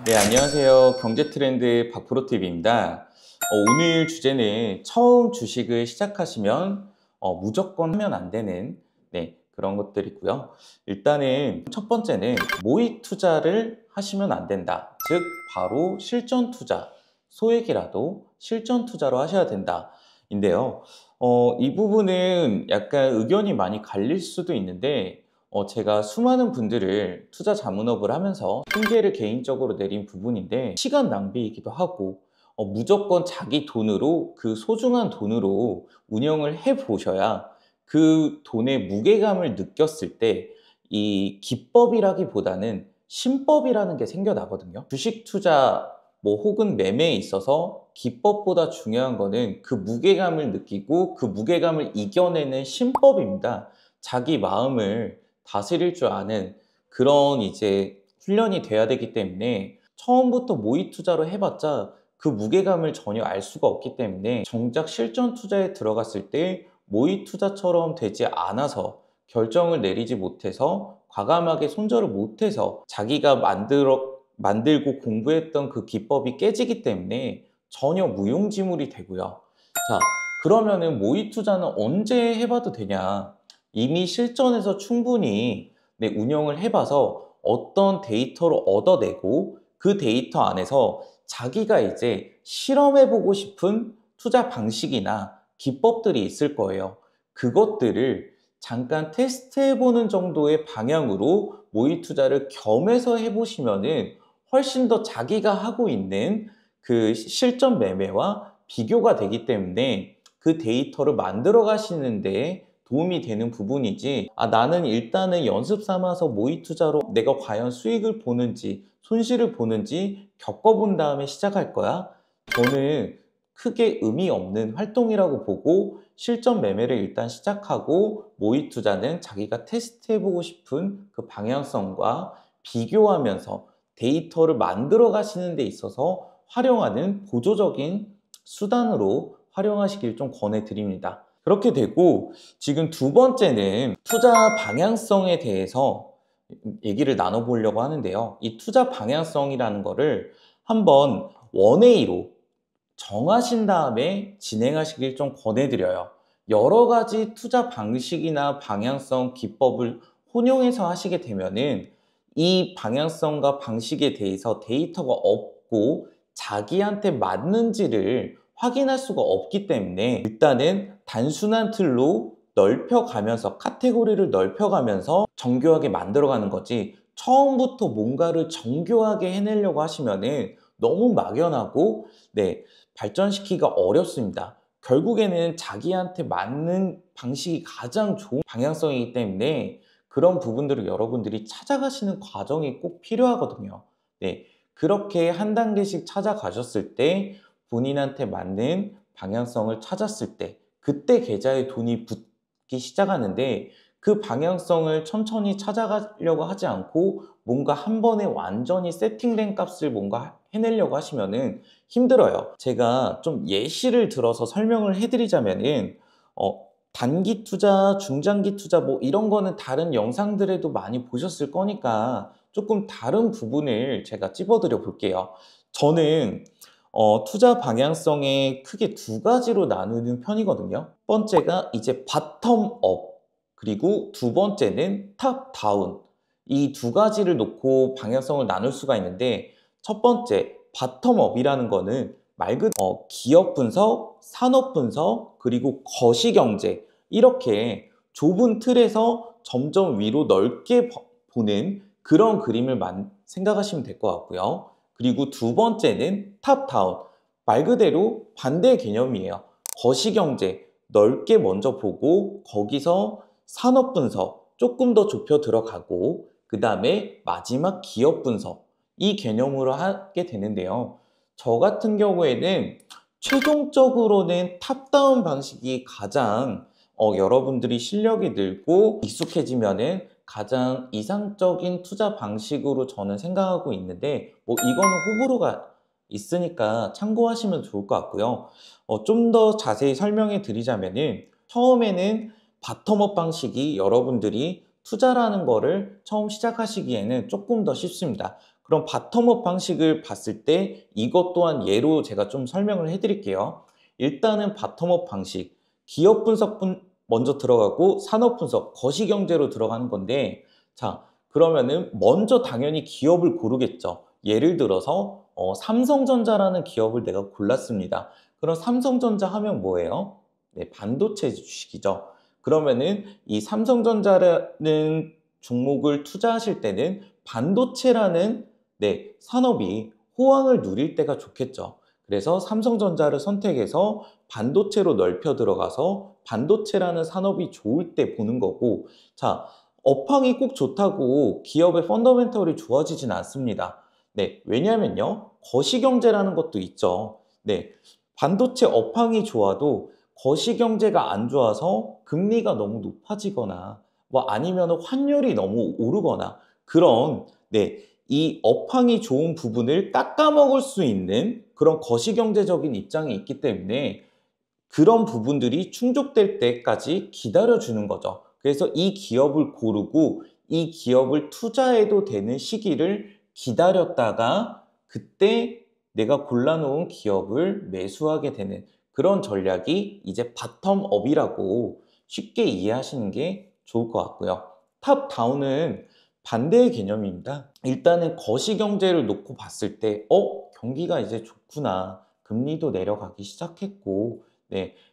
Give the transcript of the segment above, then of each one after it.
네, 안녕하세요. 경제트렌드 박프로TV입니다. 오늘 주제는 처음 주식을 시작하시면 무조건 하면 안 되는 그런 것들이고요. 일단은 첫 번째는 모의 투자를 하시면 안 된다. 즉, 바로 실전 투자, 소액이라도 실전 투자로 하셔야 된다. 인데요. 이 부분은 약간 의견이 많이 갈릴 수도 있는데 제가 수많은 분들을 투자 자문업을 하면서 통계를 개인적으로 내린 부분인데 시간 낭비이기도 하고 무조건 자기 돈으로 그 소중한 돈으로 운영을 해 보셔야 그 돈의 무게감을 느꼈을 때 이 기법이라기보다는 신법이라는 게 생겨나거든요. 주식 투자 혹은 매매에 있어서 기법보다 중요한 거는 그 무게감을 느끼고 그 무게감을 이겨내는 신법입니다. 자기 마음을 다스릴 줄 아는 그런 이제 훈련이 돼야 되기 때문에 처음부터 모의 투자로 해봤자 그 무게감을 전혀 알 수가 없기 때문에 정작 실전 투자에 들어갔을 때 모의 투자처럼 되지 않아서 결정을 내리지 못해서 과감하게 손절을 못해서 자기가 만들고 공부했던 그 기법이 깨지기 때문에 전혀 무용지물이 되고요. 자, 그러면은 모의 투자는 언제 해봐도 되냐? 이미 실전에서 충분히 운영을 해봐서 어떤 데이터를 얻어내고 그 데이터 안에서 자기가 이제 실험해보고 싶은 투자 방식이나 기법들이 있을 거예요. 그것들을 잠깐 테스트해보는 정도의 방향으로 모의 투자를 겸해서 해보시면은 훨씬 더 자기가 하고 있는 그 실전 매매와 비교가 되기 때문에 그 데이터를 만들어 가시는데 도움이 되는 부분이지, 나는 일단은 연습 삼아서 모의 투자로 내가 과연 수익을 보는지 손실을 보는지 겪어본 다음에 시작할 거야. 저는 크게 의미 없는 활동이라고 보고 실전 매매를 일단 시작하고 모의 투자는 자기가 테스트해보고 싶은 그 방향성과 비교하면서 데이터를 만들어 가시는 데 있어서 활용하는 보조적인 수단으로 활용하시길 좀 권해드립니다. 그렇게 되고 지금 두 번째는 투자 방향성에 대해서 얘기를 나눠보려고 하는데요. 이 투자 방향성이라는 거를 한번 원웨이로 정하신 다음에 진행하시길 좀 권해드려요. 여러 가지 투자 방식이나 방향성, 기법을 혼용해서 하시게 되면은 이 방향성과 방식에 대해서 데이터가 없고 자기한테 맞는지를 확인할 수가 없기 때문에 일단은 단순한 틀로 넓혀가면서 카테고리를 넓혀가면서 정교하게 만들어가는 거지, 처음부터 뭔가를 정교하게 해내려고 하시면은 너무 막연하고 발전시키기가 어렵습니다. 결국에는 자기한테 맞는 방식이 가장 좋은 방향성이기 때문에 그런 부분들을 여러분들이 찾아가시는 과정이 꼭 필요하거든요. 그렇게 한 단계씩 찾아가셨을 때 본인한테 맞는 방향성을 찾았을 때 그때 계좌에 돈이 붙기 시작하는데, 그 방향성을 천천히 찾아가려고 하지 않고 뭔가 한 번에 완전히 세팅된 값을 뭔가 해내려고 하시면은 힘들어요. 제가 좀 예시를 들어서 설명을 해드리자면은 단기 투자, 중장기 투자 이런 거는 다른 영상들에도 많이 보셨을 거니까 조금 다른 부분을 제가 찝어드려 볼게요. 저는 투자 방향성에 크게 두 가지로 나누는 편이거든요. 첫 번째가 이제 바텀업, 그리고 두 번째는 탑다운. 이 두 가지를 놓고 방향성을 나눌 수가 있는데, 첫 번째 바텀업이라는 거는 말 그대로 기업 분석, 산업 분석, 그리고 거시경제, 이렇게 좁은 틀에서 점점 위로 넓게 보는 그런 그림을 생각하시면 될 것 같고요. 그리고 두 번째는 탑다운, 말 그대로 반대 개념이에요. 거시경제 넓게 먼저 보고 거기서 산업 분석 조금 더 좁혀 들어가고 그 다음에 마지막 기업 분석, 이 개념으로 하게 되는데요. 저 같은 경우에는 최종적으로는 탑다운 방식이 가장 여러분들이 실력이 늘고 익숙해지면은 가장 이상적인 투자 방식으로 저는 생각하고 있는데, 이거는 호불호가 있으니까 참고하시면 좋을 것 같고요. 좀 더 자세히 설명해 드리자면은 처음에는 바텀업 방식이 여러분들이 투자라는 거를 처음 시작하시기에는 조금 더 쉽습니다. 그럼 바텀업 방식을 봤을 때 이것 또한 예로 제가 좀 설명을 해드릴게요. 일단은 바텀업 방식, 기업 분석 먼저 들어가고 산업 분석, 거시경제로 들어가는 건데, 자, 그러면은 먼저 당연히 기업을 고르겠죠. 예를 들어서 삼성전자라는 기업을 내가 골랐습니다. 그럼 삼성전자 하면 뭐예요? 네, 반도체 주식이죠. 그러면은 이 삼성전자라는 종목을 투자하실 때는 반도체라는 산업이 호황을 누릴 때가 좋겠죠. 그래서 삼성전자를 선택해서 반도체로 넓혀 들어가서 반도체라는 산업이 좋을 때 보는 거고, 자, 업황이 꼭 좋다고 기업의 펀더멘털이 좋아지진 않습니다. 왜냐면요, 거시경제라는 것도 있죠. 반도체 업황이 좋아도 거시경제가 안 좋아서 금리가 너무 높아지거나 뭐 아니면 환율이 너무 오르거나 그런 이 업황이 좋은 부분을 깎아먹을 수 있는 그런 거시경제적인 입장이 있기 때문에 그런 부분들이 충족될 때까지 기다려주는 거죠. 그래서 이 기업을 고르고 이 기업을 투자해도 되는 시기를 기다렸다가 그때 내가 골라놓은 기업을 매수하게 되는 그런 전략이 이제 바텀업이라고 쉽게 이해하시는 게 좋을 것 같고요. 탑다운은 반대의 개념입니다. 일단은 거시경제를 놓고 봤을 때 경기가 이제 좋구나. 금리도 내려가기 시작했고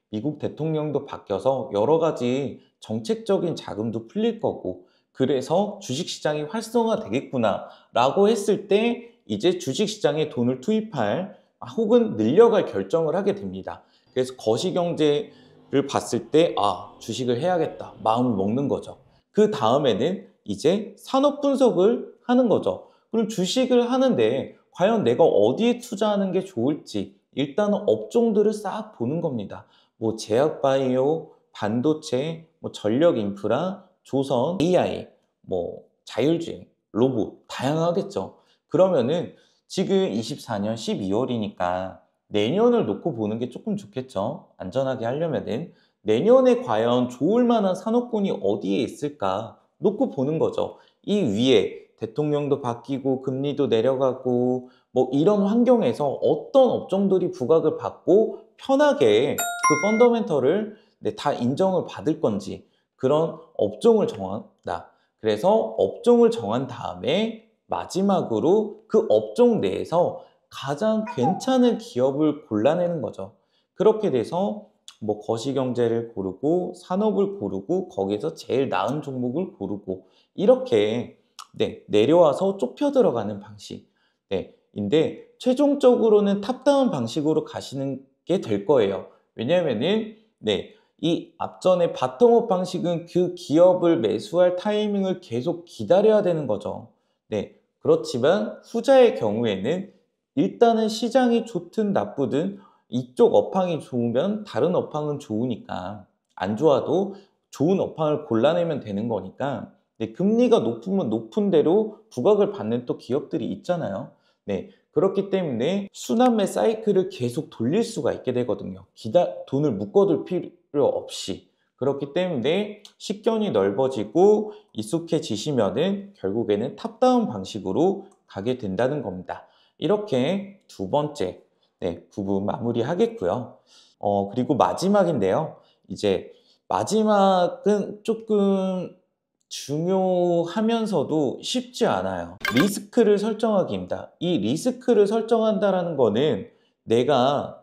미국 대통령도 바뀌어서 여러 가지 정책적인 자금도 풀릴 거고 그래서 주식시장이 활성화 되겠구나 라고 했을 때 이제 주식시장에 돈을 투입할 혹은 늘려갈 결정을 하게 됩니다. 그래서 거시경제를 봤을 때 주식을 해야겠다 마음을 먹는 거죠. 그 다음에는 이제 산업 분석을 하는 거죠. 그럼 주식을 하는데 과연 내가 어디에 투자하는 게 좋을지 일단은 업종들을 싹 보는 겁니다. 뭐 제약바이오, 반도체, 뭐 전력인프라, 조선, AI, 뭐 자율주행, 로봇 다양하겠죠. 그러면은 지금 24년 12월이니까 내년을 놓고 보는 게 조금 좋겠죠. 안전하게 하려면은 내년에 과연 좋을 만한 산업군이 어디에 있을까 놓고 보는 거죠. 이 위에 대통령도 바뀌고 금리도 내려가고 뭐 이런 환경에서 어떤 업종들이 부각을 받고 편하게 그 펀더멘털을 다 인정을 받을 건지 그런 업종을 정한다. 그래서 업종을 정한 다음에 마지막으로 그 업종 내에서 가장 괜찮은 기업을 골라내는 거죠. 그렇게 돼서 뭐 거시경제를 고르고 산업을 고르고 거기서 제일 나은 종목을 고르고 이렇게 내려와서 좁혀 들어가는 방식. 인데 최종적으로는 탑다운 방식으로 가시는 게 될 거예요. 왜냐면은 이 앞전에 바텀업 방식은 그 기업을 매수할 타이밍을 계속 기다려야 되는 거죠. 그렇지만 후자의 경우에는 일단은 시장이 좋든 나쁘든 이쪽 업황이 좋으면 다른 업황은 좋으니까 안 좋아도 좋은 업황을 골라내면 되는 거니까 금리가 높으면 높은 대로 부각을 받는 또 기업들이 있잖아요. 그렇기 때문에 순환매 사이클을 계속 돌릴 수가 있게 되거든요. 돈을 묶어둘 필요 없이. 그렇기 때문에 식견이 넓어지고 익숙해지시면은 결국에는 탑다운 방식으로 가게 된다는 겁니다. 이렇게 두 번째 부분 마무리하겠고요. 그리고 마지막인데요. 이제 마지막은 조금 중요하면서도 쉽지 않아요. 리스크를 설정하기입니다. 이 리스크를 설정한다는 거는 내가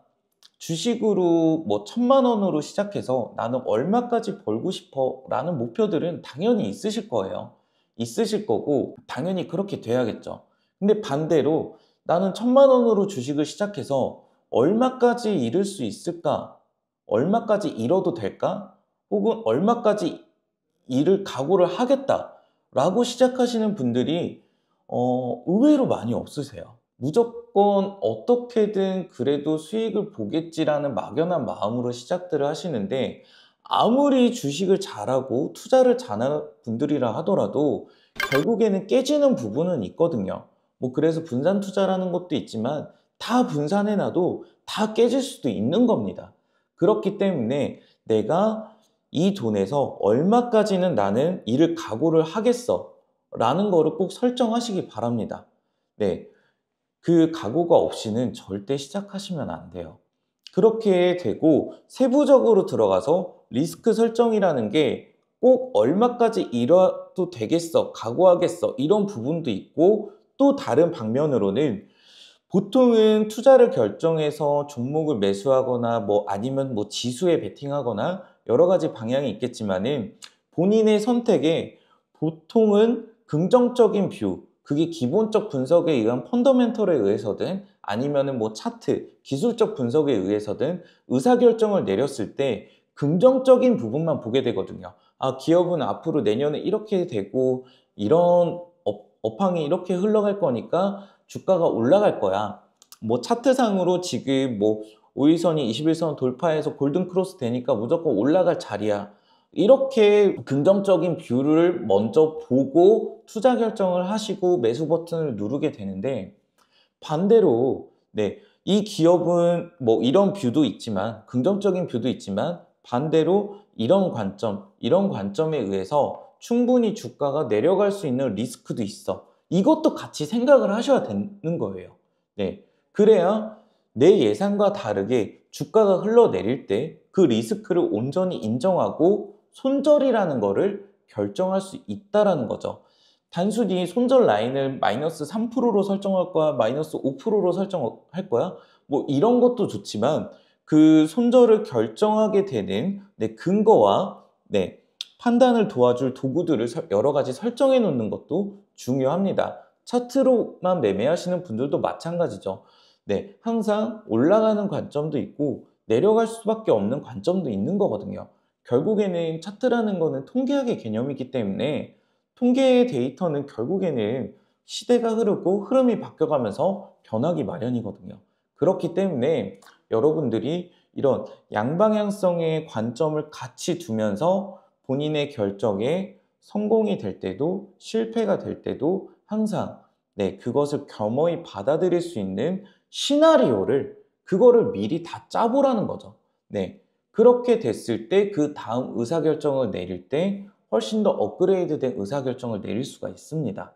주식으로 뭐 1,000만 원으로 시작해서 나는 얼마까지 벌고 싶어 라는 목표들은 당연히 있으실 거예요. 있으실 거고 당연히 그렇게 돼야겠죠. 근데 반대로 나는 1,000만 원으로 주식을 시작해서 얼마까지 잃을 수 있을까? 얼마까지 잃어도 될까? 혹은 얼마까지 일을 각오를 하겠다라고 시작하시는 분들이 의외로 많이 없으세요. 무조건 어떻게든 그래도 수익을 보겠지라는 막연한 마음으로 시작들을 하시는데 아무리 주식을 잘하고 투자를 잘하는 분들이라 하더라도 결국에는 깨지는 부분은 있거든요. 뭐 그래서 분산 투자라는 것도 있지만 다 분산해놔도 다 깨질 수도 있는 겁니다. 그렇기 때문에 내가 이 돈에서 얼마까지는 나는 이를 각오를 하겠어 라는 거를 꼭 설정하시기 바랍니다. 네, 그 각오가 없이는 절대 시작하시면 안 돼요. 그렇게 되고 세부적으로 들어가서 리스크 설정이라는 게 꼭 얼마까지 잃어도 되겠어, 각오하겠어 이런 부분도 있고, 또 다른 방면으로는 보통은 투자를 결정해서 종목을 매수하거나 뭐 아니면 뭐 지수에 베팅하거나 여러 가지 방향이 있겠지만은 본인의 선택에 보통은 긍정적인 뷰, 그게 기본적 분석에 의한 펀더멘털에 의해서든 아니면은 뭐 차트, 기술적 분석에 의해서든 의사결정을 내렸을 때 긍정적인 부분만 보게 되거든요. 아, 기업은 앞으로 내년에 이렇게 되고 이런 업황이 이렇게 흘러갈 거니까 주가가 올라갈 거야. 뭐 차트상으로 지금 뭐 5일선이 21선 돌파해서 골든 크로스 되니까 무조건 올라갈 자리야. 이렇게 긍정적인 뷰를 먼저 보고 투자 결정을 하시고 매수 버튼을 누르게 되는데, 반대로 네, 이 기업은 뭐 이런 뷰도 있지만 긍정적인 뷰도 있지만 반대로 이런 관점에 의해서 충분히 주가가 내려갈 수 있는 리스크도 있어. 이것도 같이 생각을 하셔야 되는 거예요. 네. 그래야 내 예상과 다르게 주가가 흘러내릴 때 그 리스크를 온전히 인정하고 손절이라는 거를 결정할 수 있다라는 거죠. 단순히 손절 라인을 마이너스 3%로 설정할 거야, 마이너스 5%로 설정할 거야, 뭐 이런 것도 좋지만 그 손절을 결정하게 되는 네, 근거와 네, 판단을 도와줄 도구들을 여러 가지 설정해 놓는 것도 중요합니다. 차트로만 매매하시는 분들도 마찬가지죠. 네, 항상 올라가는 관점도 있고 내려갈 수밖에 없는 관점도 있는 거거든요. 결국에는 차트라는 거는 통계학의 개념이기 때문에 통계의 데이터는 결국에는 시대가 흐르고 흐름이 바뀌어가면서 변하기 마련이거든요. 그렇기 때문에 여러분들이 이런 양방향성의 관점을 같이 두면서 본인의 결정에 성공이 될 때도 실패가 될 때도 항상 네, 그것을 겸허히 받아들일 수 있는 시나리오를 그거를 미리 다 짜보라는 거죠. 네. 그렇게 됐을 때 그 다음 의사결정을 내릴 때 훨씬 더 업그레이드된 의사결정을 내릴 수가 있습니다.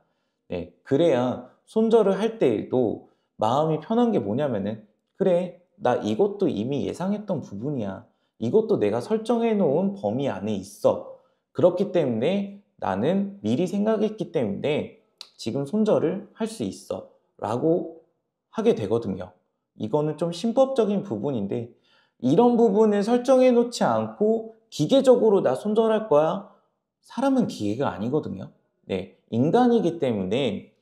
네. 그래야 손절을 할 때에도 마음이 편한 게 뭐냐면은, 그래, 나 이것도 이미 예상했던 부분이야. 이것도 내가 설정해 놓은 범위 안에 있어. 그렇기 때문에 나는 미리 생각했기 때문에 지금 손절을 할 수 있어. 라고 하게 되거든요. 이거는 좀 신법적인 부분인데, 이런 부분을 설정해 놓지 않고 기계적으로 나 손절할 거야. 사람은 기계가 아니거든요. 네, 인간이기 때문에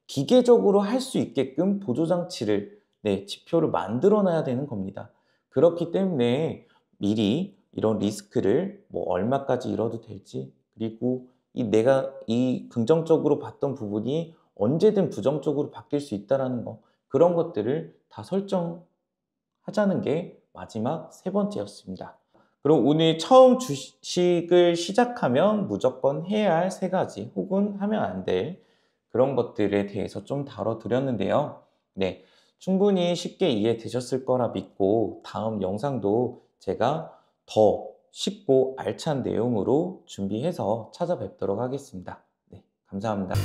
기계적으로 할 수 있게끔 보조장치를, 네, 지표를 만들어 놔야 되는 겁니다. 그렇기 때문에 미리 이런 리스크를 뭐 얼마까지 잃어도 될지, 그리고 내가 이 긍정적으로 봤던 부분이 언제든 부정적으로 바뀔 수 있다는 거, 그런 것들을 다 설정하자는 게 마지막 세 번째였습니다. 그럼 오늘 처음 주식을 시작하면 무조건 해야 할 세 가지 혹은 하면 안 될 그런 것들에 대해서 좀 다뤄드렸는데요. 네, 충분히 쉽게 이해되셨을 거라 믿고 다음 영상도 제가 더 쉽고 알찬 내용으로 준비해서 찾아뵙도록 하겠습니다. 네, 감사합니다.